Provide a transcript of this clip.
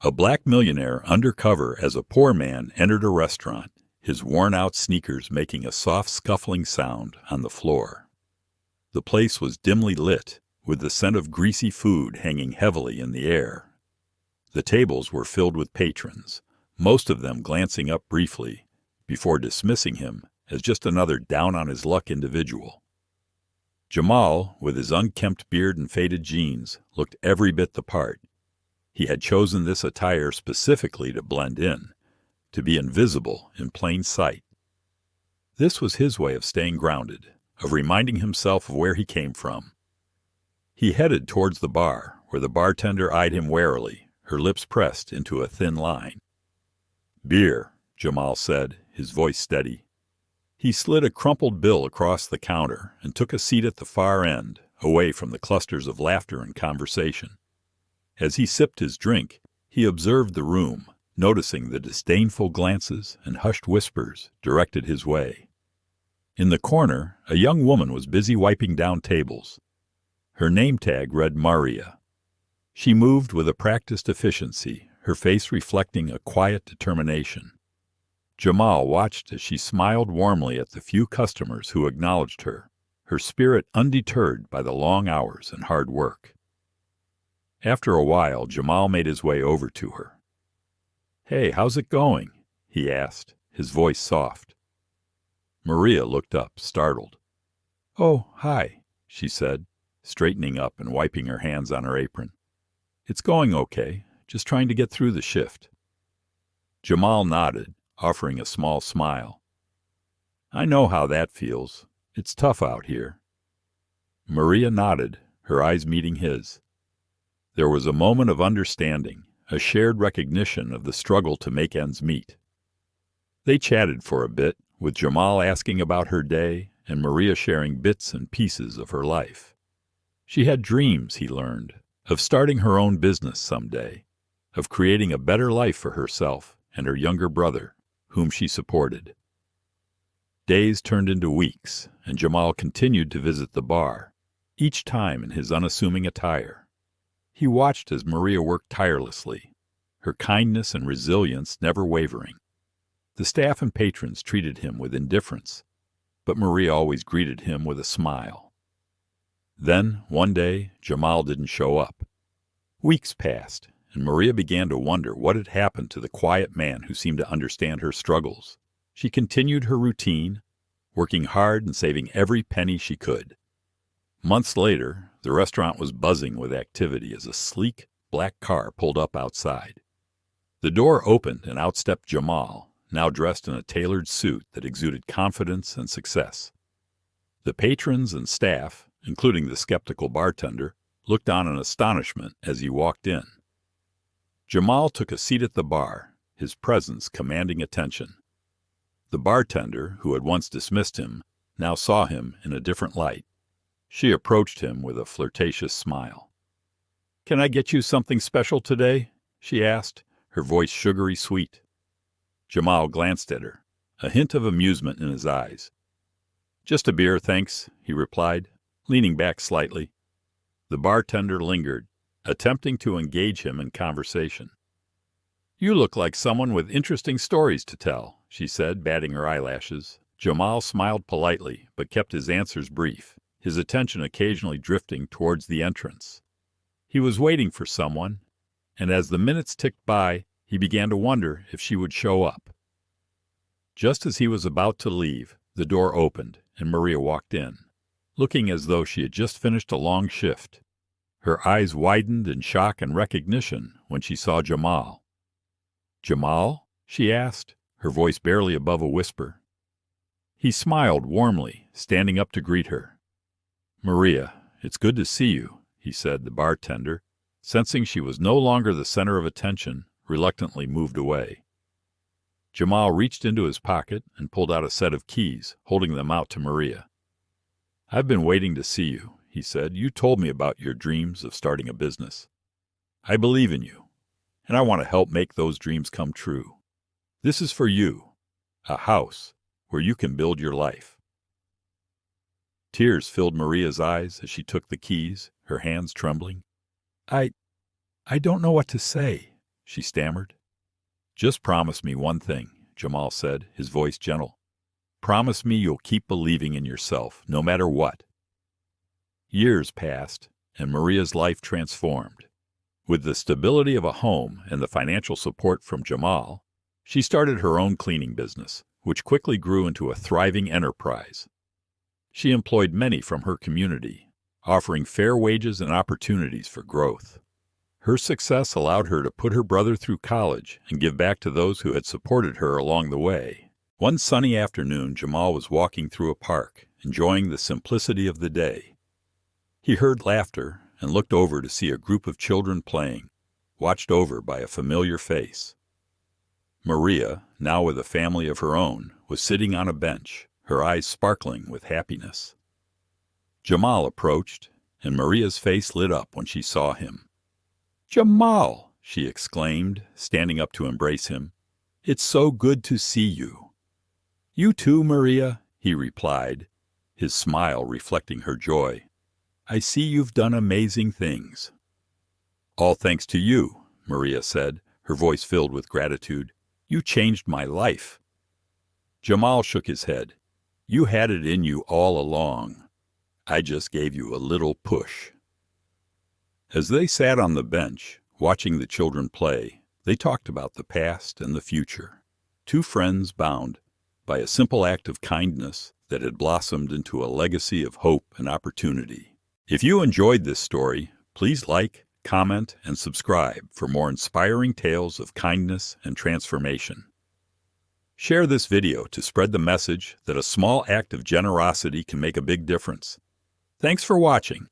A black millionaire undercover as a poor man entered a restaurant, his worn-out sneakers making a soft scuffling sound on the floor. The place was dimly lit, with the scent of greasy food hanging heavily in the air. The tables were filled with patrons, most of them glancing up briefly, before dismissing him as just another down-on-his-luck individual. Jamal, with his unkempt beard and faded jeans, looked every bit the part. He had chosen this attire specifically to blend in, to be invisible in plain sight. This was his way of staying grounded, of reminding himself of where he came from. He headed towards the bar, where the bartender eyed him warily, her lips pressed into a thin line. "Beer," Jamal said, his voice steady. He slid a crumpled bill across the counter and took a seat at the far end, away from the clusters of laughter and conversation. As he sipped his drink, he observed the room, noticing the disdainful glances and hushed whispers directed his way. In the corner, a young woman was busy wiping down tables. Her name tag read Maria. She moved with a practiced efficiency, her face reflecting a quiet determination. Jamal watched as she smiled warmly at the few customers who acknowledged her, her spirit undeterred by the long hours and hard work. After a while, Jamal made his way over to her. "Hey, how's it going?" he asked, his voice soft. Maria looked up, startled. "Oh, hi," she said, straightening up and wiping her hands on her apron. "It's going okay, just trying to get through the shift." Jamal nodded, offering a small smile. "I know how that feels. It's tough out here." Maria nodded, her eyes meeting his. There was a moment of understanding, a shared recognition of the struggle to make ends meet. They chatted for a bit, with Jamal asking about her day and Maria sharing bits and pieces of her life. She had dreams, he learned, of starting her own business someday, of creating a better life for herself and her younger brother, whom she supported. Days turned into weeks, and Jamal continued to visit the bar, each time in his unassuming attire. He watched as Maria worked tirelessly, her kindness and resilience never wavering. The staff and patrons treated him with indifference, but Maria always greeted him with a smile. Then, one day, Jamal didn't show up. Weeks passed, and Maria began to wonder what had happened to the quiet man who seemed to understand her struggles. She continued her routine, working hard and saving every penny she could. Months later, the restaurant was buzzing with activity as a sleek, black car pulled up outside. The door opened and out stepped Jamal, now dressed in a tailored suit that exuded confidence and success. The patrons and staff, including the skeptical bartender, looked on in astonishment as he walked in. Jamal took a seat at the bar, his presence commanding attention. The bartender, who had once dismissed him, now saw him in a different light. She approached him with a flirtatious smile. "Can I get you something special today?" she asked, her voice sugary sweet. Jamal glanced at her, a hint of amusement in his eyes. "Just a beer, thanks," he replied, leaning back slightly. The bartender lingered, attempting to engage him in conversation. "You look like someone with interesting stories to tell," she said, batting her eyelashes. Jamal smiled politely, but kept his answers brief, his attention occasionally drifting towards the entrance. He was waiting for someone, and as the minutes ticked by, he began to wonder if she would show up. Just as he was about to leave, the door opened, and Maria walked in, looking as though she had just finished a long shift. Her eyes widened in shock and recognition when she saw Jamal. "Jamal?" she asked, her voice barely above a whisper. He smiled warmly, standing up to greet her. "Maria, it's good to see you," he said. The bartender, sensing she was no longer the center of attention, reluctantly moved away. Jamal reached into his pocket and pulled out a set of keys, holding them out to Maria. "I've been waiting to see you," he said. "You told me about your dreams of starting a business. I believe in you, and I want to help make those dreams come true. This is for you, a house where you can build your life." Tears filled Maria's eyes as she took the keys, her hands trembling. I don't know what to say," she stammered. "Just promise me one thing," Jamal said, his voice gentle. "Promise me you'll keep believing in yourself, no matter what." Years passed, and Maria's life transformed. With the stability of a home and the financial support from Jamal, she started her own cleaning business, which quickly grew into a thriving enterprise. She employed many from her community, offering fair wages and opportunities for growth. Her success allowed her to put her brother through college and give back to those who had supported her along the way. One sunny afternoon, Jamal was walking through a park, enjoying the simplicity of the day. He heard laughter and looked over to see a group of children playing, watched over by a familiar face. Maria, now with a family of her own, was sitting on a bench, her eyes sparkling with happiness. Jamal approached, and Maria's face lit up when she saw him. "Jamal!" she exclaimed, standing up to embrace him. "It's so good to see you." "You too, Maria," he replied, his smile reflecting her joy. "I see you've done amazing things." "All thanks to you," Maria said, her voice filled with gratitude. "You changed my life." Jamal shook his head. "You had it in you all along. I just gave you a little push." As they sat on the bench, watching the children play, they talked about the past and the future. Two friends bound by a simple act of kindness that had blossomed into a legacy of hope and opportunity. If you enjoyed this story, please like, comment, and subscribe for more inspiring tales of kindness and transformation. Share this video to spread the message that a small act of generosity can make a big difference. Thanks for watching.